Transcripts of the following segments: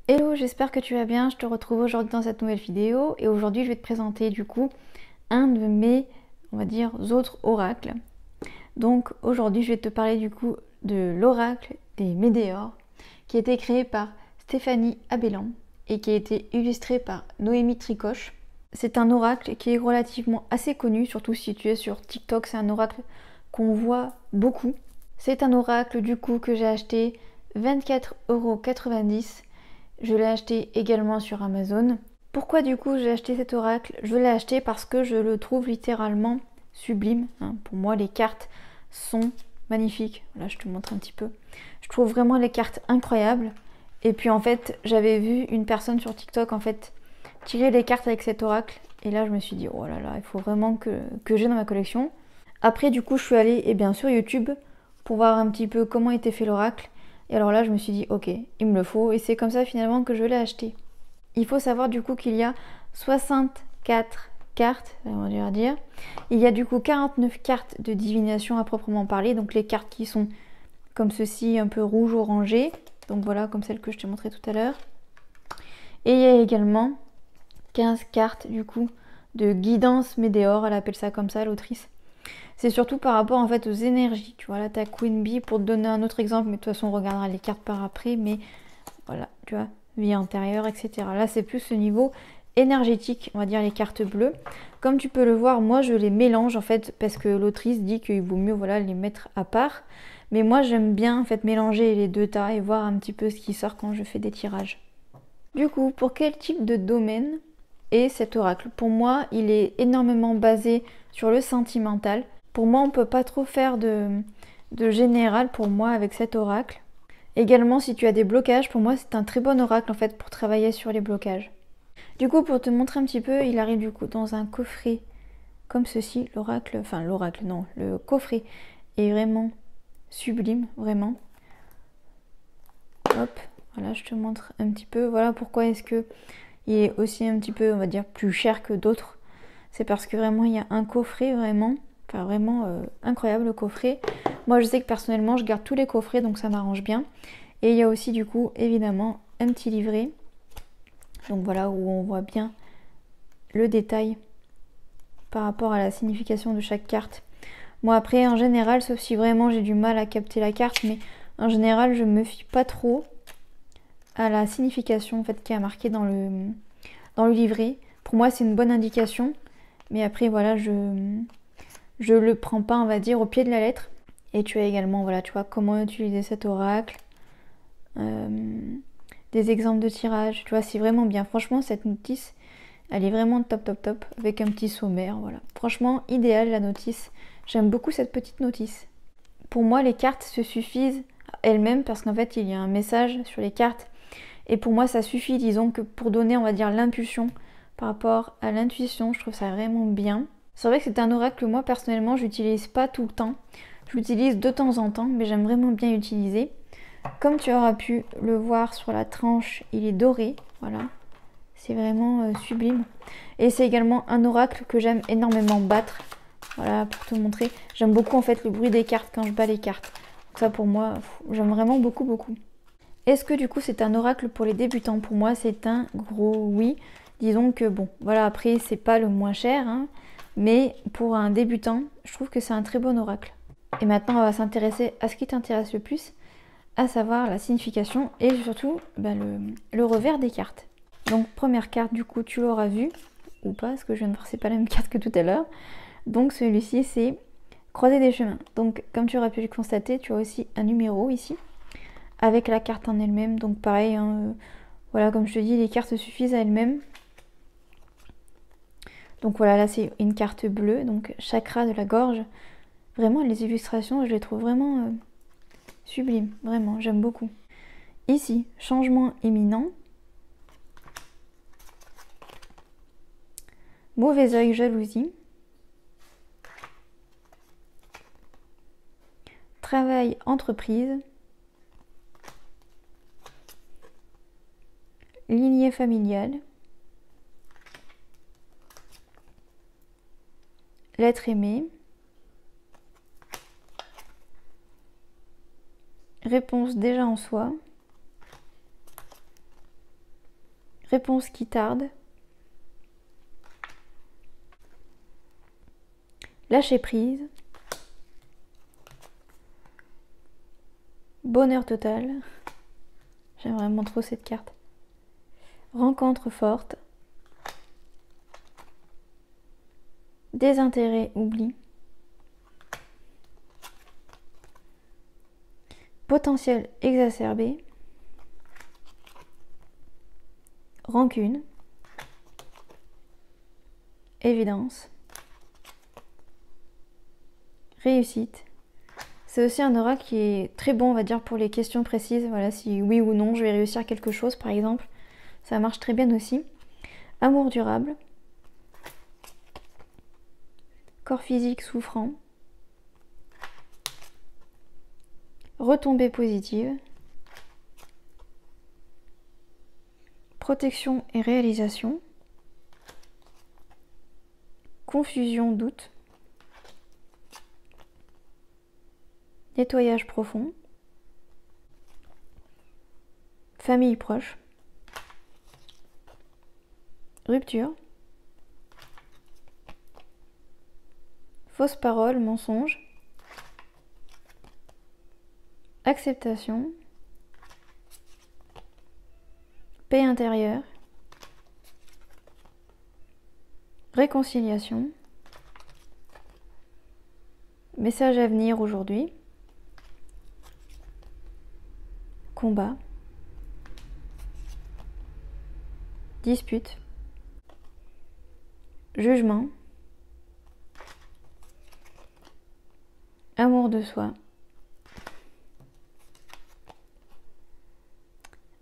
Hello, j'espère que tu vas bien. Je te retrouve aujourd'hui dans cette nouvelle vidéo et aujourd'hui je vais te présenter du coup un de mes, on va dire, autres oracles. Donc aujourd'hui je vais te parler du coup de l'oracle des Médéors qui a été créé par Stéphanie Abellan et qui a été illustré par Noémie Tricoche. C'est un oracle qui est relativement assez connu, surtout si tu es sur TikTok, c'est un oracle qu'on voit beaucoup. C'est un oracle du coup que j'ai acheté 24,90 €. Je l'ai acheté également sur Amazon. Pourquoi du coup j'ai acheté cet oracle? Je l'ai acheté parce que je le trouve littéralement sublime. Pour moi les cartes sont magnifiques. Là je te montre un petit peu. Je trouve vraiment les cartes incroyables. Et puis en fait j'avais vu une personne sur TikTok en fait tirer les cartes avec cet oracle. Et là je me suis dit oh là là, il faut vraiment que j'ai dans ma collection. Après du coup je suis allée sur YouTube pour voir un petit peu comment était fait l'oracle. Et alors là, je me suis dit, ok, il me le faut. Et c'est comme ça finalement que je l'ai acheté. Il faut savoir du coup qu'il y a 64 cartes, on va dire. Il y a du coup 49 cartes de divination à proprement parler. Donc les cartes qui sont comme ceci, un peu rouge orangé. Donc voilà, comme celle que je t'ai montré tout à l'heure. Et il y a également 15 cartes du coup de guidance Médéor. Elle appelle ça comme ça, l'autrice. C'est surtout par rapport en fait aux énergies. Tu vois, là t'as Queen Bee pour te donner un autre exemple, mais de toute façon on regardera les cartes par après. Mais voilà, tu vois, vie antérieure, etc. Là c'est plus ce niveau énergétique, on va dire les cartes bleues. Comme tu peux le voir, moi je les mélange en fait parce que l'autrice dit qu'il vaut mieux voilà les mettre à part. Mais moi j'aime bien en fait mélanger les deux tas et voir un petit peu ce qui sort quand je fais des tirages. Du coup, pour quel type de domaine est cet oracle? Pour moi, il est énormément basé sur le sentimental. Pour moi, on ne peut pas trop faire de général pour moi avec cet oracle. Également, si tu as des blocages, pour moi, c'est un très bon oracle en fait pour travailler sur les blocages. Du coup, pour te montrer un petit peu, il arrive du coup dans un coffret comme ceci. L'oracle, non, le coffret est vraiment sublime, vraiment. Hop, voilà, je te montre un petit peu. Voilà pourquoi est-ce que il est aussi un petit peu, on va dire, plus cher que d'autres. C'est parce que vraiment, il y a un coffret vraiment, incroyable le coffret. Moi, je sais que personnellement, je garde tous les coffrets, donc ça m'arrange bien. Et il y a aussi du coup, évidemment, un petit livret. Donc voilà, où on voit bien le détail par rapport à la signification de chaque carte. Moi après, en général, sauf si vraiment j'ai du mal à capter la carte, mais en général, je me fie pas trop à la signification en fait qui est marquée dans le livret. Pour moi, c'est une bonne indication, mais après voilà, je le prends pas, on va dire, au pied de la lettre. Et tu as également, voilà, tu vois, comment utiliser cet oracle, des exemples de tirage, tu vois, c'est vraiment bien. Franchement, cette notice, elle est vraiment top, top, top, avec un petit sommaire, voilà. Franchement, idéal la notice. J'aime beaucoup cette petite notice. Pour moi, les cartes se suffisent elles-mêmes parce qu'en fait, il y a un message sur les cartes. Et pour moi, ça suffit, disons, que pour donner, on va dire, l'impulsion par rapport à l'intuition. Je trouve ça vraiment bien. C'est vrai que c'est un oracle que moi, personnellement, j'utilise pas tout le temps. Je l'utilise de temps en temps, mais j'aime vraiment bien l'utiliser. Comme tu auras pu le voir sur la tranche, il est doré, voilà. C'est vraiment sublime. Et c'est également un oracle que j'aime énormément battre. Voilà, pour te montrer. J'aime beaucoup en fait le bruit des cartes quand je bats les cartes. Donc ça pour moi, j'aime vraiment beaucoup, beaucoup. Est-ce que du coup c'est un oracle pour les débutants? Pour moi c'est un gros oui. Disons que bon, voilà, après c'est pas le moins cher, hein, mais pour un débutant, je trouve que c'est un très bon oracle. Et maintenant on va s'intéresser à ce qui t'intéresse le plus, à savoir la signification et surtout le revers des cartes. Donc première carte, du coup tu l'auras vu, ou pas, parce que je viens de voir c'est pas la même carte que tout à l'heure. Donc celui-ci c'est croiser des chemins. Donc comme tu auras pu le constater, tu as aussi un numéro ici, avec la carte en elle-même. Donc pareil, hein, voilà, comme je te dis, les cartes suffisent à elles-mêmes. Donc voilà, là c'est une carte bleue, donc chakra de la gorge. Vraiment les illustrations, je les trouve vraiment sublimes, vraiment, j'aime beaucoup. Ici, changement imminent. Mauvais œil, jalousie. Travail, entreprise. Lignée familiale. L'être aimé. Réponse déjà en soi. Réponse qui tarde. Lâcher prise. Bonheur total. J'aime vraiment trop cette carte. Rencontre forte. Désintérêt, oubli. Potentiel exacerbé. Rancune. Évidence. Réussite. C'est aussi un oracle qui est très bon, on va dire, pour les questions précises. Voilà, si oui ou non je vais réussir quelque chose, par exemple. Ça marche très bien aussi. Amour durable. Corps physique souffrant. Retombée positive. Protection et réalisation. Confusion, doute. Nettoyage profond. Famille proche. Rupture. Fausse parole, mensonge. Acceptation. Paix intérieure. Réconciliation. Message à venir aujourd'hui. Combat. Dispute. Jugement. Amour de soi.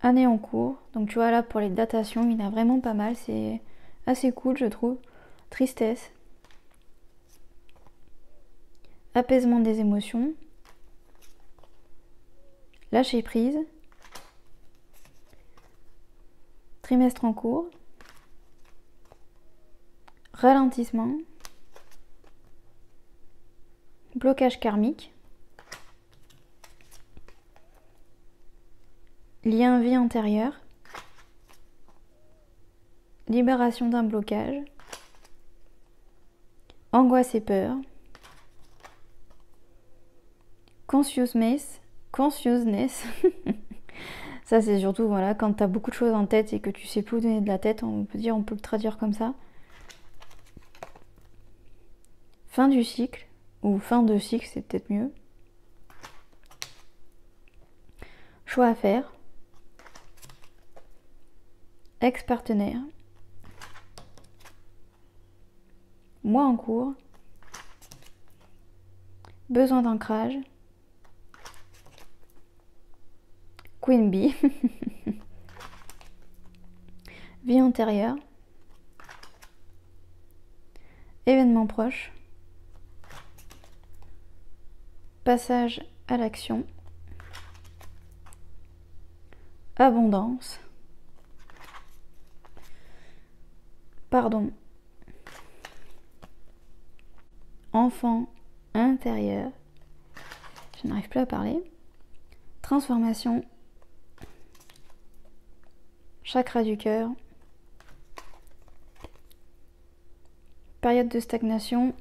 Année en cours. Donc tu vois là pour les datations, il y en a vraiment pas mal. C'est assez cool je trouve. Tristesse. Apaisement des émotions. Lâcher prise. Trimestre en cours. Ralentissement. Blocage karmique. Lien vie antérieure. Libération d'un blocage. Angoisse et peur. Consciousness. Ça c'est surtout voilà quand t'as beaucoup de choses en tête et que tu sais plus où donner de la tête, on peut le traduire comme ça. Fin du cycle, ou fin de cycle c'est peut-être mieux. Choix à faire. Ex-partenaire. Moi en cours. Besoin d'ancrage. Queen Bee. Vie antérieure. Événement proche. Passage à l'action. Abondance. Pardon. Enfant intérieur. Je n'arrive plus à parler. Transformation. Chakra du cœur. Période de stagnation.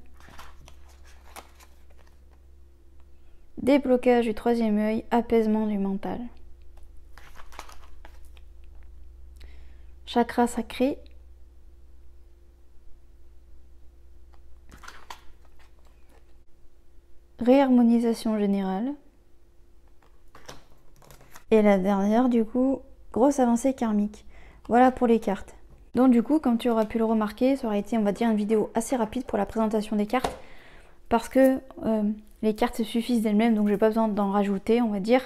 Déblocage du troisième œil. Apaisement du mental. Chakra sacré. Réharmonisation générale. Et la dernière, du coup, grosse avancée karmique. Voilà pour les cartes. Donc du coup, comme tu auras pu le remarquer, ça aurait été, on va dire, une vidéo assez rapide pour la présentation des cartes. Parce que les cartes se suffisent d'elles-mêmes, donc j'ai pas besoin d'en rajouter, on va dire.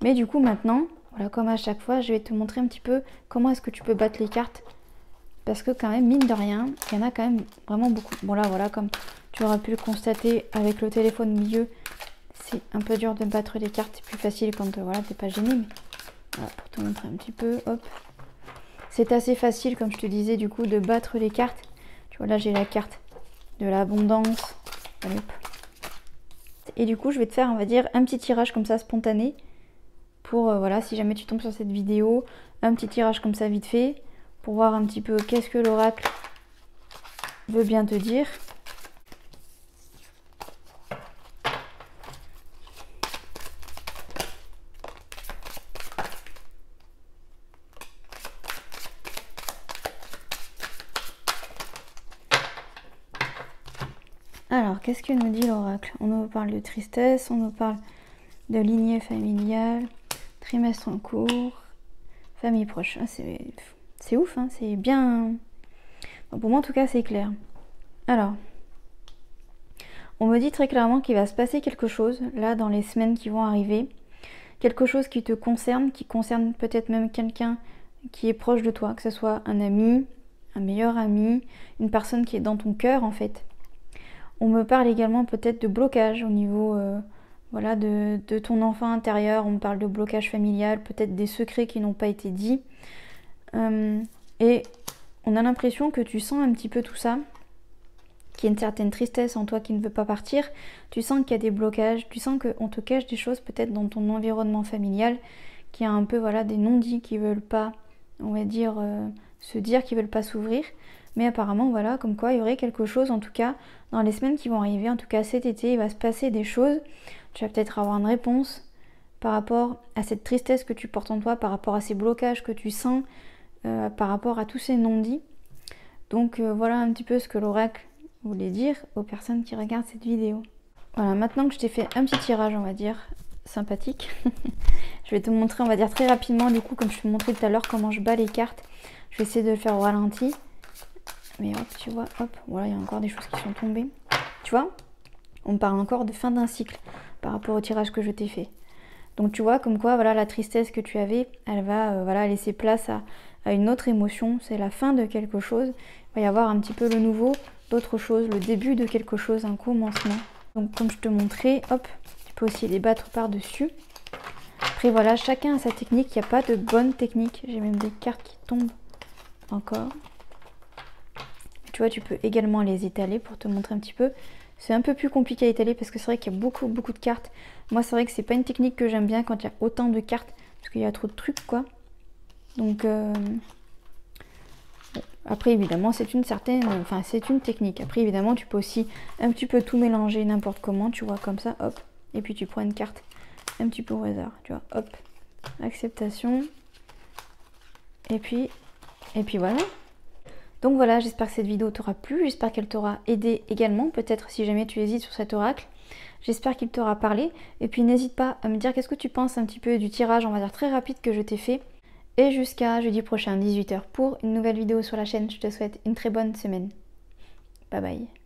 Mais du coup, maintenant, voilà, comme à chaque fois, je vais te montrer un petit peu comment est-ce que tu peux battre les cartes. Parce que quand même, mine de rien, il y en a quand même vraiment beaucoup. Bon là, voilà, comme tu auras pu le constater avec le téléphone au milieu, c'est un peu dur de battre les cartes. C'est plus facile quand voilà, t'es pas gêné. Mais voilà, pour te montrer un petit peu, hop. C'est assez facile, comme je te disais, du coup, de battre les cartes. Tu vois, là, j'ai la carte de l'abondance. Et du coup, je vais te faire, on va dire, un petit tirage comme ça, spontané. Pour, voilà, si jamais tu tombes sur cette vidéo, un petit tirage comme ça, vite fait. pour voir un petit peu qu'est-ce que l'oracle veut bien te dire. Alors, qu'est-ce que nous dit l'oracle? On nous parle de tristesse, on nous parle de lignée familiale, trimestre en cours, famille proche. Ah, c'est ouf, hein, c'est bien... Bon, pour moi, en tout cas, c'est clair. Alors, on me dit très clairement qu'il va se passer quelque chose, là, dans les semaines qui vont arriver. Quelque chose qui te concerne, qui concerne peut-être même quelqu'un qui est proche de toi, que ce soit un ami, un meilleur ami, une personne qui est dans ton cœur, en fait. On me parle également peut-être de blocage au niveau voilà, de ton enfant intérieur. On me parle de blocage familial, peut-être des secrets qui n'ont pas été dits. Et on a l'impression que tu sens un petit peu tout ça, qu'il y a une certaine tristesse en toi qui ne veut pas partir. Tu sens qu'il y a des blocages, tu sens qu'on te cache des choses peut-être dans ton environnement familial, qu'il y a un peu voilà, des non-dits qui ne veulent pas, on va dire, se dire, qui ne veulent pas s'ouvrir. Mais apparemment, voilà, comme quoi il y aurait quelque chose, en tout cas, dans les semaines qui vont arriver, en tout cas cet été, il va se passer des choses. Tu vas peut-être avoir une réponse par rapport à cette tristesse que tu portes en toi, par rapport à ces blocages que tu sens, par rapport à tous ces non-dits. Donc voilà un petit peu ce que l'oracle voulait dire aux personnes qui regardent cette vidéo. Voilà, maintenant que je t'ai fait un petit tirage, on va dire, sympathique, je vais te montrer, on va dire très rapidement, du coup, comme je te montrais tout à l'heure, comment je bats les cartes. Je vais essayer de le faire au ralenti. Mais hop, tu vois, hop, voilà, il y a encore des choses qui sont tombées. Tu vois, on parle encore de fin d'un cycle par rapport au tirage que je t'ai fait. Donc tu vois, comme quoi, voilà, la tristesse que tu avais, elle va voilà, laisser place à une autre émotion. C'est la fin de quelque chose. Il va y avoir un petit peu le nouveau, d'autres choses, le début de quelque chose, un commencement. Donc comme je te montrais, hop, tu peux aussi les battre par-dessus. Après voilà, chacun a sa technique, il n'y a pas de bonne technique. J'ai même des cartes qui tombent encore. Tu vois, tu peux également les étaler pour te montrer un petit peu. C'est un peu plus compliqué à étaler parce que c'est vrai qu'il y a beaucoup de cartes. Moi, c'est vrai que c'est pas une technique que j'aime bien quand il y a autant de cartes parce qu'il y a trop de trucs, quoi. Donc, après, évidemment, c'est une technique. Après, évidemment, tu peux aussi un petit peu tout mélanger n'importe comment, tu vois, comme ça, hop. Et puis, tu prends une carte un petit peu au hasard, tu vois, hop. Acceptation. Et puis voilà. Donc voilà, j'espère que cette vidéo t'aura plu, j'espère qu'elle t'aura aidé également, peut-être si jamais tu hésites sur cet oracle. J'espère qu'il t'aura parlé. Et puis n'hésite pas à me dire qu'est-ce que tu penses un petit peu du tirage, on va dire très rapide que je t'ai fait. Et jusqu'à jeudi prochain, 18 h pour une nouvelle vidéo sur la chaîne. Je te souhaite une très bonne semaine. Bye bye.